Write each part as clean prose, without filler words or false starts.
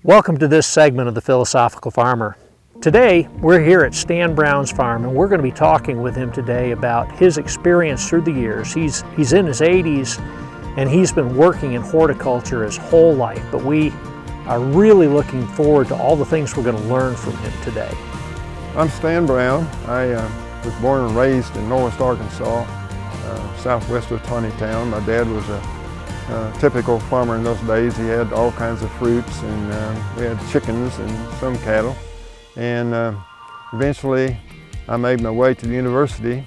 Welcome to this segment of the Philosophical Farmer. Today, we're here at Stan Brown's farm, and we're going to be talking with him today about his experience through the years. He's in his 80s, and he's been working in horticulture his whole life, but we are really looking forward to all the things we're going to learn from him today. I'm Stan Brown. I was born and raised in Northwest Arkansas, southwest of Town. My dad was a typical farmer in those days. He had all kinds of fruits, and we had chickens and some cattle. And eventually I made my way to the university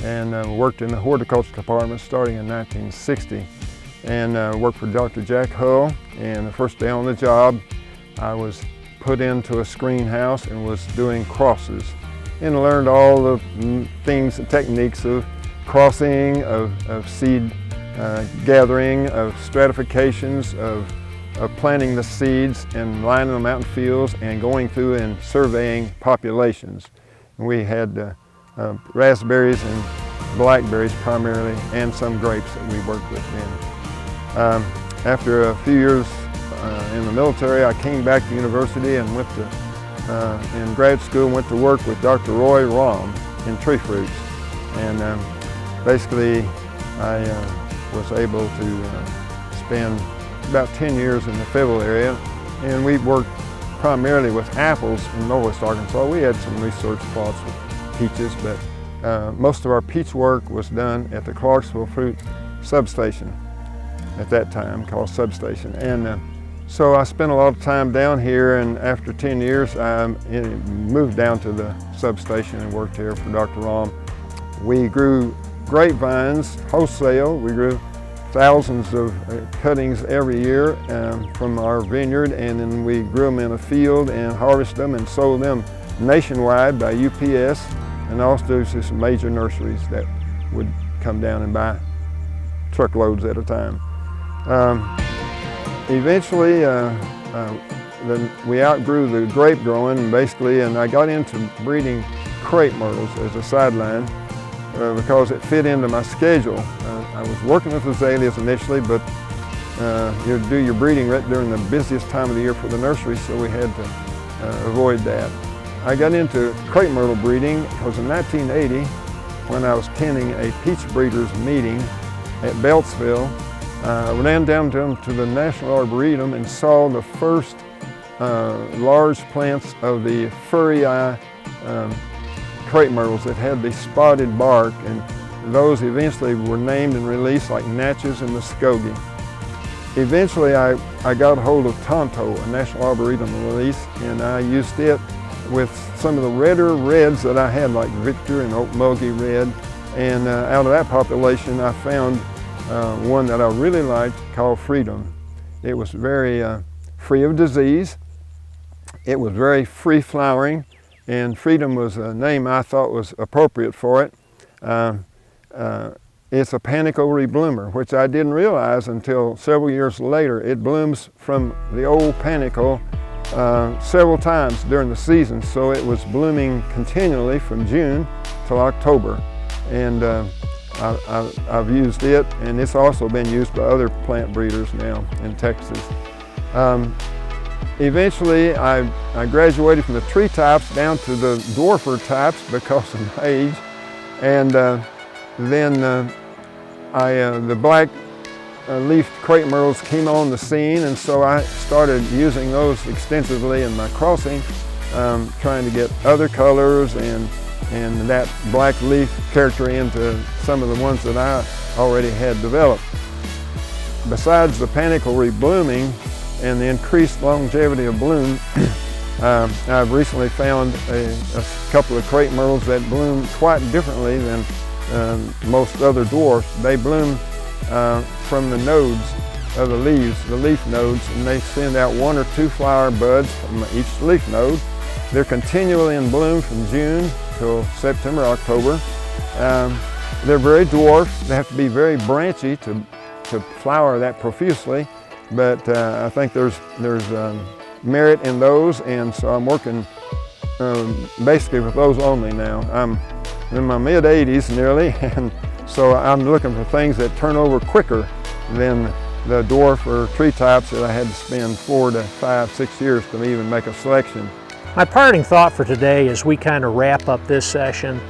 and worked in the horticulture department starting in 1960. And worked for Dr. Jack Hull. And the first day on the job, I was put into a screen house and was doing crosses. And learned all the things and techniques of crossing, of seed gathering, of stratifications, of planting the seeds and lining them out in fields and going through and surveying populations. And we had raspberries and blackberries primarily, and some grapes that we worked with then. After a few years in the military, I came back to university and went to, in grad school, went to work with Dr. Roy Rahm in tree fruits. And basically, I was able to spend about 10 years in the Fayetteville area, and we worked primarily with apples in Northwest Arkansas. We had some research plots with peaches, but most of our peach work was done at the Clarksville Fruit Substation at that time, called Substation. And so I spent a lot of time down here, and after 10 years I moved down to the substation and worked here for Dr. Rahm. We grew grapevines wholesale. We grew thousands of cuttings every year from our vineyard, and then we grew them in a field and harvested them and sold them nationwide by UPS, and also to some major nurseries that would come down and buy truckloads at a time. Eventually, we outgrew the grape growing basically, and I got into breeding crepe myrtles as a sideline because it fit into my schedule. I was working with azaleas initially, but you do your breeding right during the busiest time of the year for the nursery, so we had to avoid that. I got into crepe myrtle breeding because in 1980, when I was attending a peach breeders meeting at Beltsville, I ran down to the National Arboretum and saw the first large plants of the furry eye crepe myrtles that had the spotted bark, and those eventually were named and released like Natchez and Muskogee. Eventually I got a hold of Tonto, a National Arboretum release, and I used it with some of the redder reds that I had, like Victor and Oak Mulgee Red, and out of that population I found one that I really liked called Freedom. It was very free of disease. It was very free flowering, and Freedom was a name I thought was appropriate for it. It's a panicle rebloomer, which I didn't realize until several years later. It blooms from the old panicle several times during the season, so it was blooming continually from June till October. And I've used it, and it's also been used by other plant breeders now in Texas. Eventually, I graduated from the tree types down to the dwarfer types because of my age, and then the black leaf crepe myrtles came on the scene, and so I started using those extensively in my crossing, trying to get other colors and that black leaf character into some of the ones that I already had developed. Besides the panicle reblooming and the increased longevity of bloom, I've recently found a couple of crepe myrtles that bloom quite differently than most other dwarfs. They bloom from the nodes of the leaves, the leaf nodes, and they send out 1 or 2 flower buds from each leaf node. They're continually in bloom from June till September, October. They're very dwarf. They have to be very branchy to flower that profusely, but I think there's merit in those, and so I'm working basically with those only now. I'm in my mid-80s nearly, and so I'm looking for things that turn over quicker than the dwarf or tree types that I had to spend 4 to 5, 6 years to even make a selection. My parting thought for today as we kind of wrap up this session,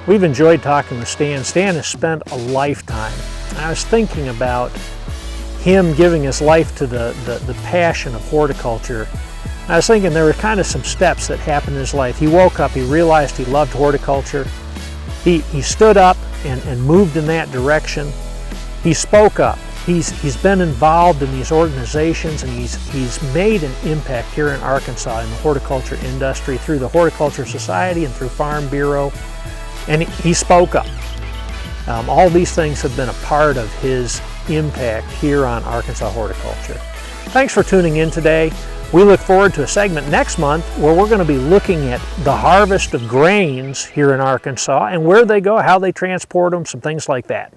we've enjoyed talking with Stan. Stan has spent a lifetime. I was thinking about him giving his life to the passion of horticulture. I was thinking there were kind of some steps that happened in his life. He woke up, he realized he loved horticulture. He stood up and moved in that direction. He spoke up. He's been involved in these organizations, and he's made an impact here in Arkansas in the horticulture industry through the Horticulture Society and through Farm Bureau, and he spoke up. All these things have been a part of his impact here on Arkansas horticulture. Thanks for tuning in today. We look forward to a segment next month where we're going to be looking at the harvest of grains here in Arkansas and where they go, how they transport them, some things like that.